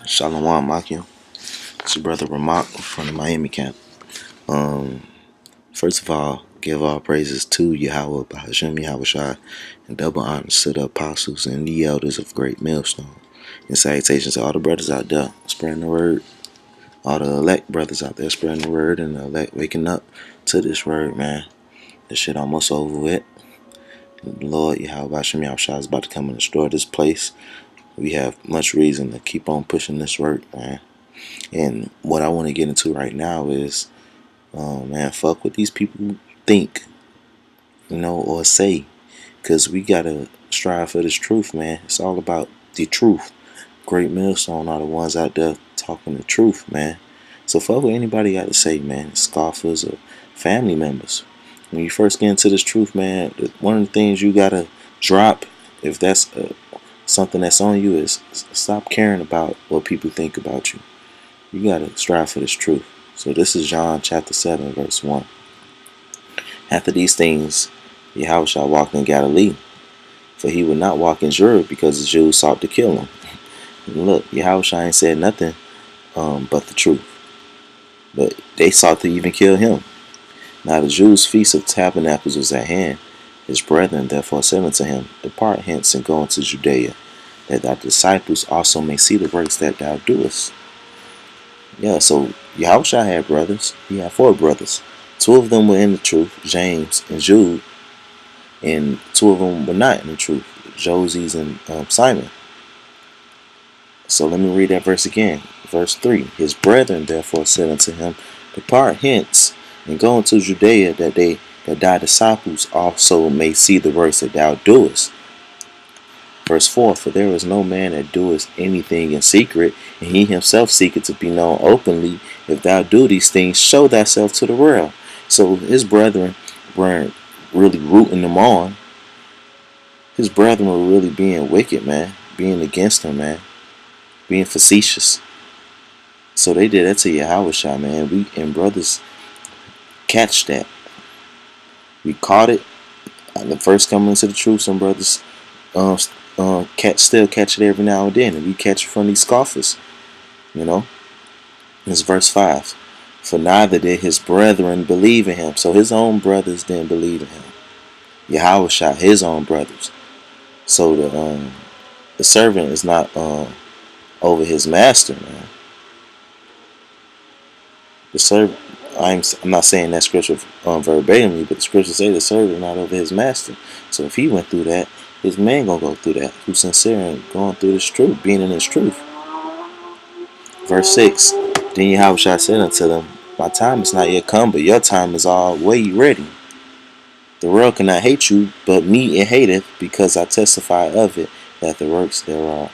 Shalom Makim. It's your brother Ramak from the Miami camp. First of all, give all praises to Yahweh, Bahashem Yahweh Shai, and double honors to the apostles and the elders of Great Millstone. And salutations to all the brothers out there spreading the word, all the elect brothers out there spreading the word, and the elect waking up to this word, man. This shit almost over with. The Lord Yahweh Bahashem Yahweh Shai is about to come and destroy this place. We have much reason to keep on pushing this work, man. And what I want to get into right now is, man, fuck what these people think, or say. Because we got to strive for this truth, man. It's all about the truth. Great Millstone are the ones out there talking the truth, man. So fuck what anybody got to say, man. Scoffers or family members. When you first get into this truth, man, one of the things you got to drop, if that's something that's on you, is stop caring about what people think about you. You got to strive for this truth. So this is John chapter 7, verse 1. After these things, Yahushua walked in Galilee, for he would not walk in Jericho because the Jews sought to kill him. And look, Yahushua ain't said nothing but the truth. But they sought to even kill him. Now the Jews' feast of tabernacles was at hand. His brethren therefore said unto him, Depart hence and go into Judea, that thy disciples also may see the works that thou doest. Yeah, so Yahushua had brothers. He had 4 brothers. 2 of them were in the truth, James and Jude, and 2 of them were not in the truth, Joses and Simon. So let me read that verse again. Verse 3. His brethren therefore said unto him, Depart hence and go into Judea, that thy disciples also may see the works that thou doest. Verse 4, For there is no man that doeth anything in secret, and he himself seeketh to be known openly. If thou do these things, show thyself to the world. So his brethren weren't really rooting him on. His brethren were really being wicked, man. Being against him, man. Being facetious. So they did that to Yahushua, man. We and brothers catch that. We caught it. The first coming into the truth, some brothers still catch it every now and then, and we catch it from these scoffers. It's verse 5. For neither did his brethren believe in him. So his own brothers didn't believe in him. Yahweh shot his own brothers. So the servant is not over his master, man. The servant. I'm not saying that scripture verbatimly, but the scripture say the servant not over his master. So if he went through that, his man gonna go through that. Who's sincere and going through this truth, being in this truth. Verse 6. Then Yahushua said unto them, My time is not yet come, but your time is all way ready. The world cannot hate you, but me it hateth, because I testify of it, that the works thereof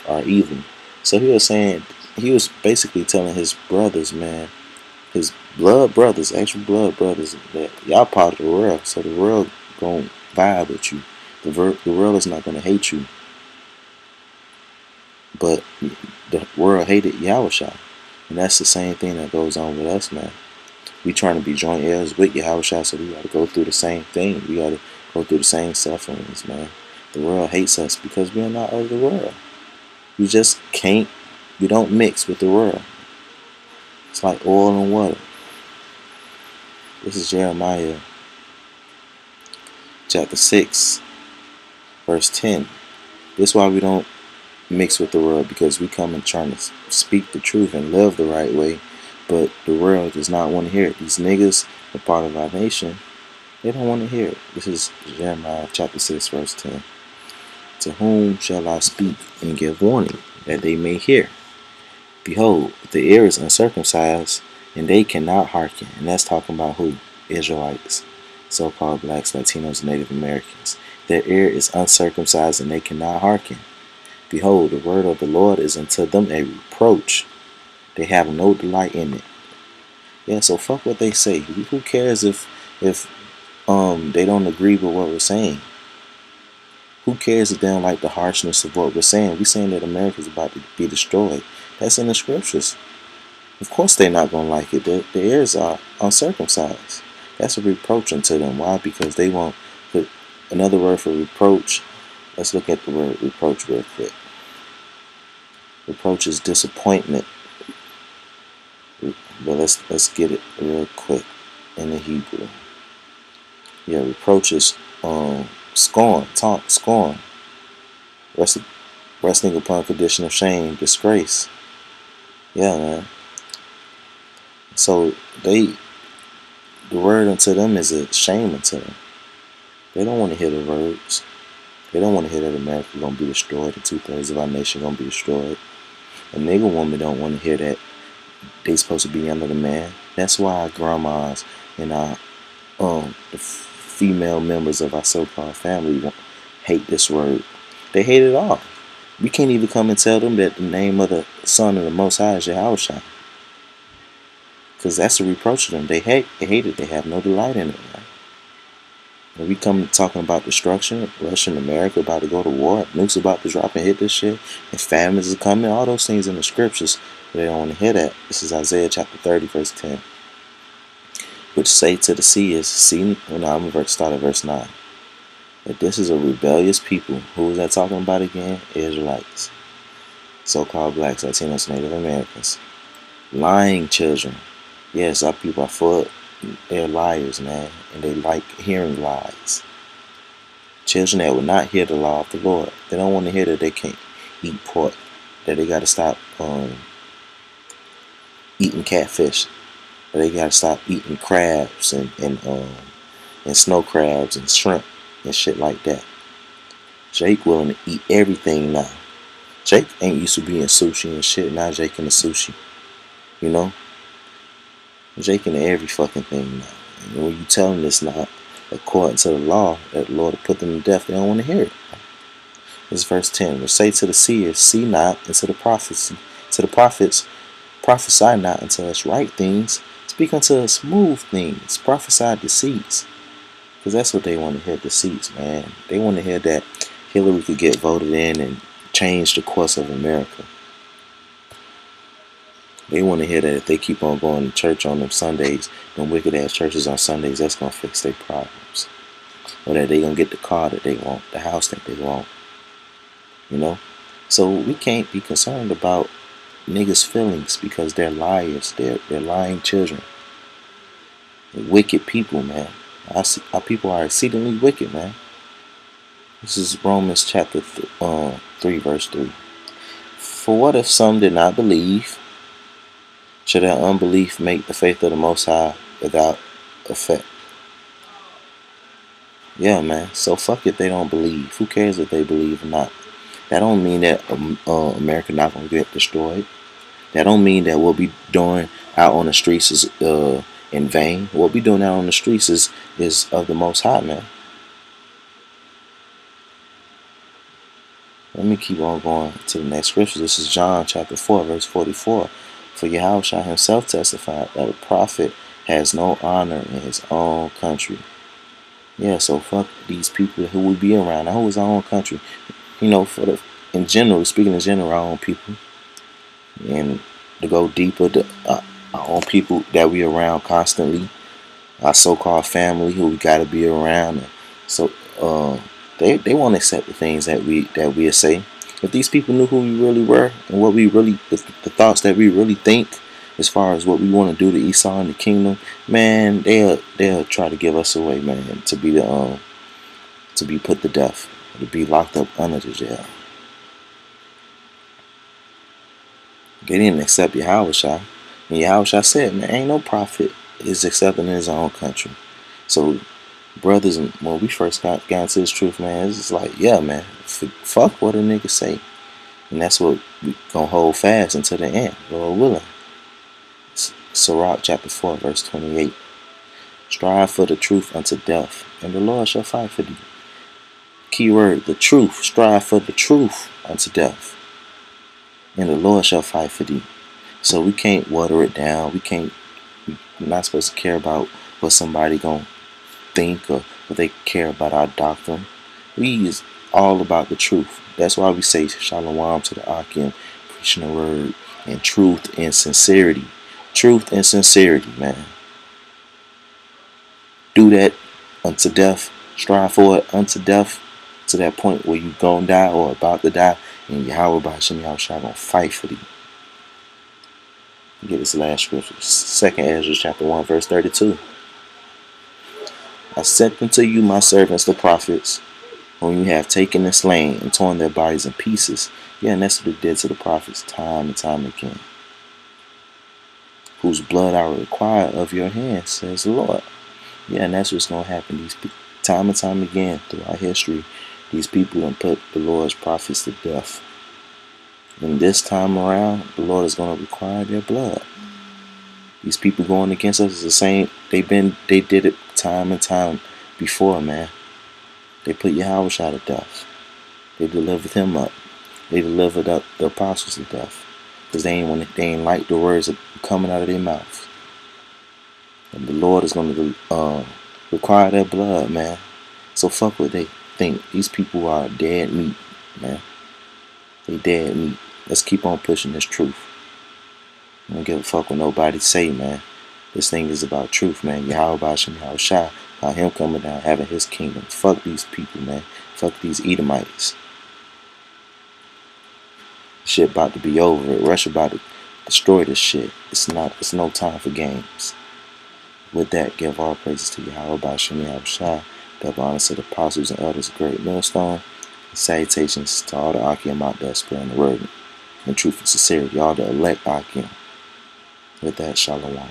are evil. So he was basically telling his brothers, man, his blood brothers, actual blood brothers, that y'all part of the world, so the world gonna vibe with you. The world is not gonna hate you, but the world hated Yahushua, and that's the same thing that goes on with us, man. We trying to be joint heirs with Yahushua, so we got to go through the same thing. We got to go through the same sufferings, man. The world hates us because we are not of the world. We just can't. We don't mix with the world. It's like oil and water. This is Jeremiah chapter 6, verse 10. This is why we don't mix with the world, because we come and trying to speak the truth and live the right way. But the world does not want to hear it. These niggas are part of our nation. They don't want to hear it. This is Jeremiah chapter 6, verse 10. To whom shall I speak and give warning, that they may hear? Behold, the ear is uncircumcised, and they cannot hearken. And that's talking about who? Israelites, so-called blacks, Latinos, Native Americans. Their ear is uncircumcised, and they cannot hearken. Behold, the word of the Lord is unto them a reproach. They have no delight in it. Yeah, so fuck what they say. Who cares if they don't agree with what we're saying? Who cares if they don't like the harshness of what we're saying? We're saying that America's about to be destroyed. That's in the scriptures. Of course they're not going to like it. Their ears are uncircumcised. That's a reproach unto them. Why? Because they won't put another word for reproach. Let's look at the word reproach real quick. Reproach is disappointment. But let's get it real quick in the Hebrew. Yeah, reproach is scorn, taunt, scorn, resting upon condition of shame, disgrace. Yeah, man. So the word unto them is a shame unto them. They don't want to hear the words. They don't want to hear that America gonna be destroyed and 2/3 of our nation gonna be destroyed. A nigga woman don't want to hear that they supposed to be under the man. That's why our grandmas and our the female members of our so-called family hate this word. They hate it all. We can't even come and tell them that the name of the Son of the Most High is Yahweh, because that's a reproach to them. They hate it. They have no delight in it. Right? When we come talking about destruction, Russia and America about to go to war, nukes about to drop and hit this shit, and famines are coming, all those things in the scriptures, but they don't want to hear that. This is Isaiah chapter 30, verse 10. Which say to the sea is, see, well, I'm going to start at verse 9. That this is a rebellious people. Who was that talking about again? Israelites. So-called blacks, Latinos, Native Americans. Lying children. Yes, our people are full. They're liars, man, and they like hearing lies. Children that will not hear the law of the Lord. They don't want to hear that they can't eat pork, that they got to stop eating catfish, that they got to stop eating crabs and snow crabs and shrimp and shit like that. Jake willing to eat everything now. Jake ain't used to being sushi and shit. Now Jake in the sushi, you know. Jake into every fucking thing now. And when you tell them it's not according to the law that the Lord put them to death, they don't want to hear it. This is verse 10. Which say to the seers, see not, and to the prophets, prophesy not unto us right things, speak unto us smooth things, prophesy deceits. Because that's what they want to hear, deceits, man. They want to hear that Hillary could get voted in and change the course of America. They want to hear that if they keep on going to church on them Sundays, them wicked ass churches on Sundays, that's going to fix their problems. Or that they going to get the car that they want, the house that they want. You know? So we can't be concerned about niggas' feelings because they're liars. They're lying children. They're wicked people, man. Our people are exceedingly wicked, man. This is Romans chapter 3, verse 3. For what if some did not believe? Should their unbelief make the faith of the Most High without effect? Yeah, man. So fuck if they don't believe. Who cares if they believe or not? That don't mean that America not gonna get destroyed. That don't mean that what we doing out on the streets is in vain. What we doing out on the streets is of the Most High, man. Let me keep on going to the next scripture. This is John chapter 4, verse 44. For Yahushua himself testified that a prophet has no honor in his own country. Yeah, so fuck these people who we be around. Now, who is our own country? You know, in general, speaking in general, our own people. And to go deeper, our own people that we around constantly. Our so-called family who we gotta be around. So they won't accept the things that we say. If these people knew who we really were and what we really the thoughts that we really think as far as what we want to do to Esau and the kingdom, man, they'll try to give us away, man, to be put to death, to be locked up under the jail. They didn't accept Yahushua. And Yahushua said, man, ain't no prophet is accepted in his own country. So brothers, when we first got into this truth, man, it's just like, yeah, man, fuck what a nigga say. And that's what we gonna hold fast until the end, Lord willing. Surah chapter 4, verse 28. Strive for the truth unto death, and the Lord shall fight for thee. Keyword, the truth. Strive for the truth unto death, and the Lord shall fight for thee. So we can't water it down. We're not supposed to care about what somebody gonna think or what they care about our doctrine. We is all about the truth. That's why we say shalom to the Akim, preaching the word and truth and sincerity. Truth and sincerity, man. Do that unto death. Strive for it unto death, to that point where you gonna die or about to die, And Yahweh by Hashem Yahushua gonna fight for thee. Get this last scripture. 2nd Ezra chapter 1, verse 32. I sent unto you my servants, the prophets, whom you have taken and slain and torn their bodies in pieces. Yeah, and that's what they did to the prophets time and time again. Whose blood I require of your hands, says the Lord. Yeah, and that's what's going to happen. Time and time again throughout history, these people done put the Lord's prophets to death. And this time around, the Lord is going to require their blood. These people going against us is the same. They did it time and time before, man. They put Yahweh to death. They delivered him up. They delivered up the apostles to death. Because they ain't like the words that coming out of their mouth. And the Lord is going to require their blood, man. So fuck what they think. These people are dead meat, man. They dead meat. Let's keep on pushing this truth. I don't give a fuck what nobody say, man. This thing is about truth, man. Yahweh Bashim Yahushua, about him coming down, having his kingdom. Fuck these people, man. Fuck these Edomites. Shit about to be over. Russia about to destroy this shit. It's no time for games. With that, give all praises to Yahweh Bashim Yahushua, double honors to the apostles and elders of Great Millstone, and salutations to all the Akim out there spreading the word in truth and sincerity, all the elect Akim. With that, shalom.